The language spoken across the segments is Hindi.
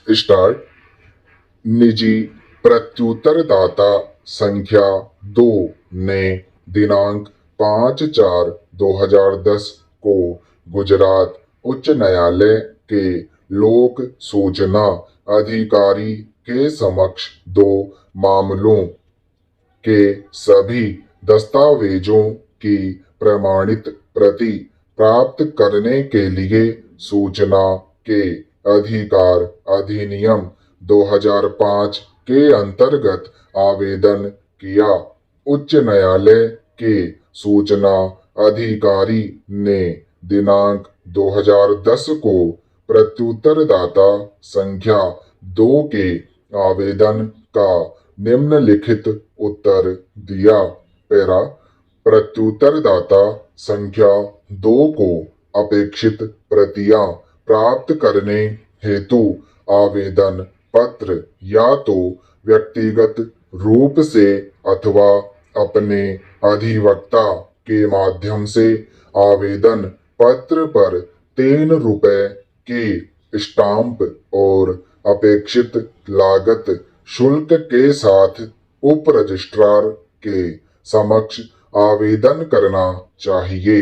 स्टार्ट। निजी प्रत्युत्तरदाता संख्या 2 ने दिनांक 5/4/2010 को गुजरात उच्च न्यायालय के लोक सूचना अधिकारी के समक्ष दो मामलों के सभी दस्तावेजों की प्रमाणित प्रति प्राप्त करने के लिए सूचना के अधिकार अधिनियम 2005 के अंतर्गत आवेदन किया। उच्च न्यायालय के सूचना अधिकारी ने दिनांक 2010 को प्रत्युत्तरदाता संख्या 2 के आवेदन का निम्नलिखित उत्तर दिया। पैरा। प्रत्युत्तरदाता संख्या 2 को अपेक्षित प्रतियां प्राप्त करने हेतु आवेदन पत्र या तो व्यक्तिगत रूप से अथवा अपने अधिवक्ता के माध्यम से आवेदन पत्र पर 3 रुपए के स्टाम्प और अपेक्षित लागत शुल्क के साथ उप रजिस्ट्रार के समक्ष आवेदन करना चाहिए।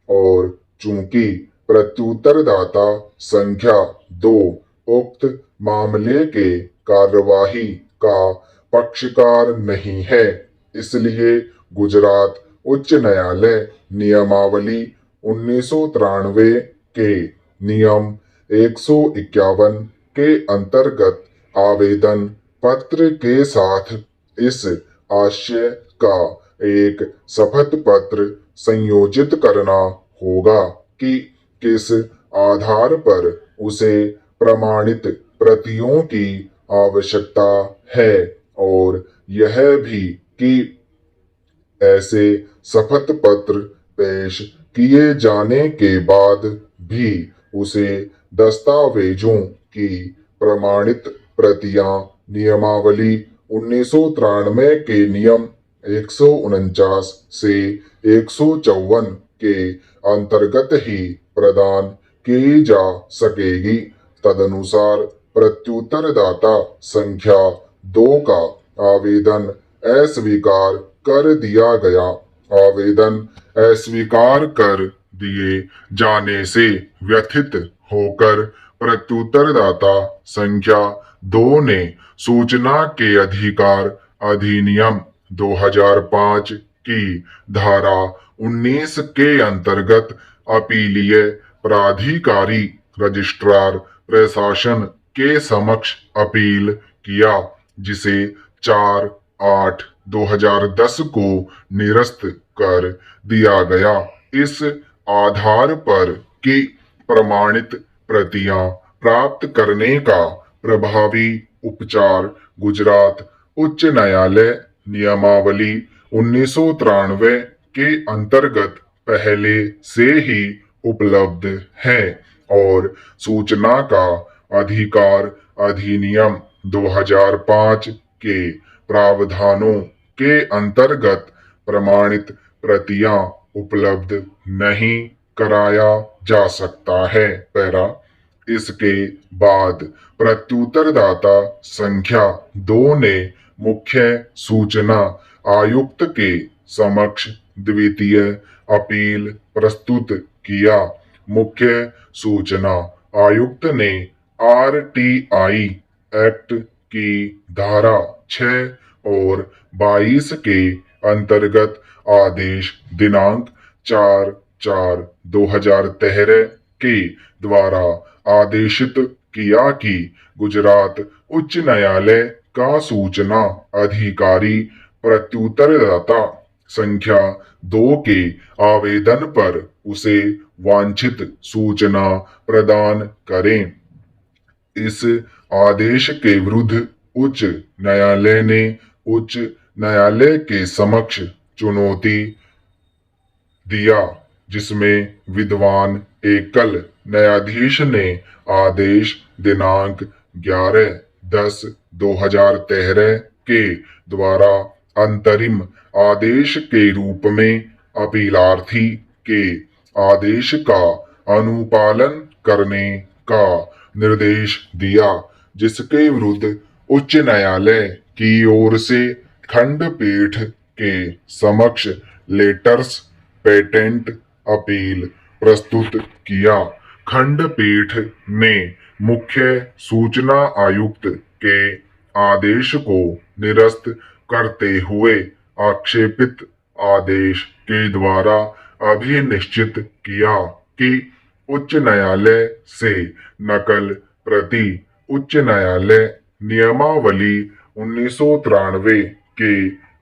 और चूंकि प्रत्युत्तरदाता संख्या 2 उक्त मामले के कार्यवाही का पक्षकार नहीं है, इसलिए गुजरात उच्च न्यायालय नियमावली 1993 के नियम 151 के अंतर्गत आवेदन पत्र के साथ इस आशय का एक शपथ पत्र संयोजित करना होगा कि किस आधार पर उसे प्रमाणित प्रतियों की आवश्यकता है, और यह भी कि ऐसे शपथ पत्र पेश किए जाने के बाद भी उसे दस्तावेजों की प्रमाणित प्रतियां नियमावली 1993 के नियम 149 से 154 के अंतर्गत ही प्रदान की जा सकेगी। तदनुसार प्रत्युत्तरदाता संख्या 2 का आवेदन अस्वीकार कर दिया गया। आवेदन अस्वीकार कर दिए जाने से व्यथित होकर प्रत्युत्तरदाता संख्या 2 ने सूचना के अधिकार अधिनियम 2005 की धारा 19 के अंतर्गत अपीलीय प्राधिकारी रजिस्ट्रार प्रशासन के समक्ष अपील किया, जिसे 4/8/2010 को निरस्त कर दिया गया। इस आधार पर कि प्रमाणित प्रतियां प्राप्त करने का प्रभावी उपचार गुजरात उच्च न्यायालय नियमावली 1993 के अंतर्गत पहले से ही उपलब्ध है, और सूचना का अधिकार अधिनियम 2005 के प्रावधानों के अंतर्गत प्रमाणित प्रतियां उपलब्ध नहीं कराया जा सकता है। पैरा। इसके बाद प्रत्युत्तरदाता संख्या 2 ने मुख्य सूचना आयुक्त के समक्ष द्वितीय अपील प्रस्तुत किया। मुख्य सूचना आयुक्त ने आरटीआई एक्ट की धारा 6 और 22 के अंतर्गत आदेश दिनांक 4/4/2013 के द्वारा आदेशित किया कि गुजरात उच्च न्यायालय का सूचना अधिकारी प्रत्युत्तरदाता संख्या 2 के आवेदन पर उसे वांछित सूचना प्रदान करें। इस आदेश के विरुद्ध उच्च न्यायालय ने उच्च न्यायालय के समक्ष चुनौती दिया, जिसमें विद्वान एकल न्यायाधीश ने आदेश दिनांक 11/10/2013 के द्वारा अंतरिम आदेश के रूप में अपीलार्थी के आदेश का अनुपालन करने का निर्देश दिया। जिसके विरुद्ध उच्च न्यायालय की ओर से खंडपीठ के समक्ष लेटर्स पेटेंट अपील प्रस्तुत किया। खंडपीठ ने मुख्य सूचना आयुक्त के आदेश को निरस्त करते हुए आक्षेपित आदेश के द्वारा अभिनिश्चित किया कि उच्च न्यायालय से नकल प्रति उच्च न्यायालय नियमावली 1993 के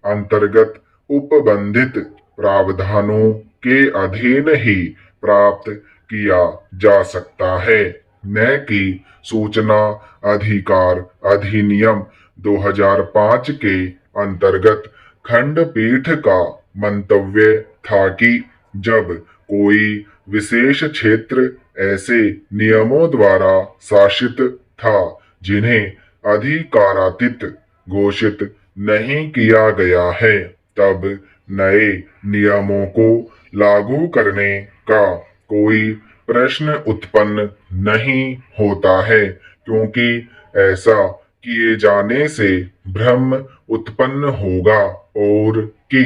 अंतर्गत उपबंधित प्रावधानों के अधीन ही प्राप्त किया जा सकता है, न कि सूचना अधिकार अधिनियम 2005 के अंतर्गत। खंडपीठ का मंतव्य था कि जब कोई विशेष क्षेत्र ऐसे नियमों द्वारा शासित था जिन्हें अधिकारातीत घोषित नहीं किया गया है, तब नए नियमों को लागू करने का कोई प्रश्न उत्पन्न नहीं होता है, क्योंकि ऐसा किए जाने से भ्रम उत्पन्न होगा और कि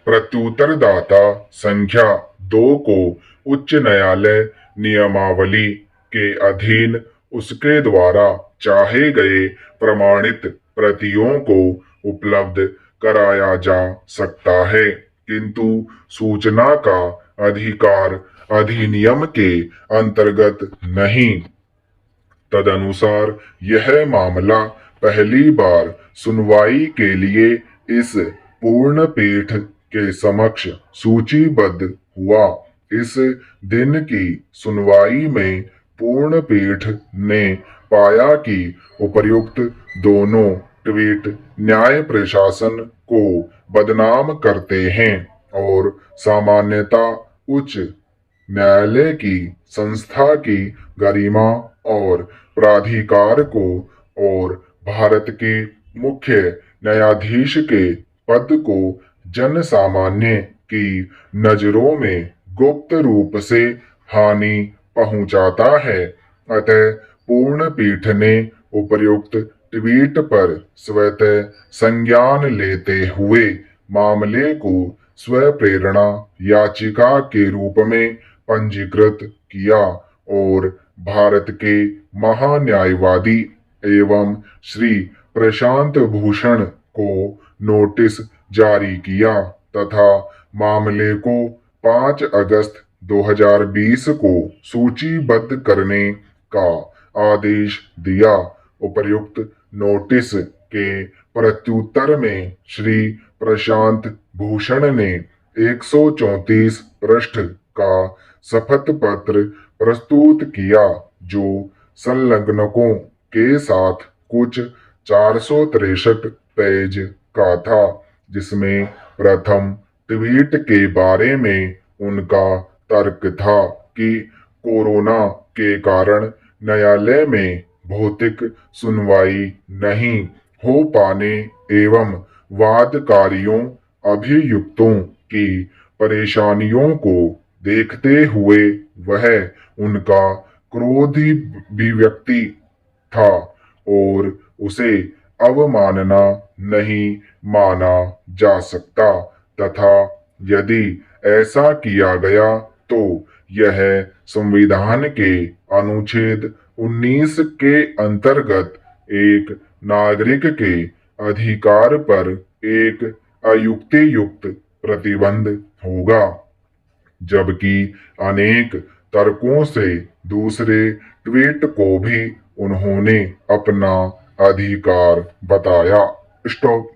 प्रत्युत्तरदाता संख्या 2 को उच्च न्यायालय नियमावली के अधीन उसके द्वारा चाहे गए प्रमाणित प्रतियों को उपलब्ध कराया जा सकता है, किंतु सूचना का अधिकार अधिनियम के अंतर्गत नहीं। तदनुसार यह मामला पहली बार सुनवाई के लिए इस पूर्ण पीठ के समक्ष सूचीबद्ध हुआ। इस दिन की सुनवाई में पूर्ण पीठ ने पाया कि उपर्युक्त दोनों ट्वीट न्याय प्रशासन को बदनाम करते हैं और सामान्यता उच्च न्यायालय की संस्था की गरिमा और प्राधिकार को और भारत के मुख्य न्यायाधीश के पद को जन सामान्य की नजरों में गुप्त रूप से हानि पहुंचाता है। अतः पूर्ण पीठ ने उपर्युक्त ट्वीट पर स्वतः संज्ञान लेते हुए मामले को स्वप्रेरणा याचिका के रूप में पंजीकृत किया और भारत के महान्यायवादी एवं श्री प्रशांत भूषण को नोटिस जारी किया तथा मामले को 5 अगस्त 2020 को सूचीबद्ध करने का आदेश दिया। उपर्युक्त नोटिस के प्रत्युत्तर में श्री प्रशांत भूषण ने 134 पृष्ठ का शपथ पत्र प्रस्तुत किया, जो संलग्नकों के साथ कुछ 463 पेज का था, जिसमें प्रथम ट्वीट के बारे में उनका तर्क था कि कोरोना के कारण न्यायालय में भौतिक सुनवाई नहीं हो पाने एवं वादकारियों अभियुक्तों की परेशानियों को देखते हुए वह उनका क्रोधी अभिव्यक्ति था और उसे अवमानना नहीं माना जा सकता तथा यदि ऐसा किया गया तो यह संविधान के अनुच्छेद 19 के अंतर्गत एक नागरिक के अधिकार पर एक अयुक्तियुक्त प्रतिबंध होगा, जबकि अनेक तर्कों से दूसरे ट्वीट को भी उन्होंने अपना अधिकार बताया। स्टॉप।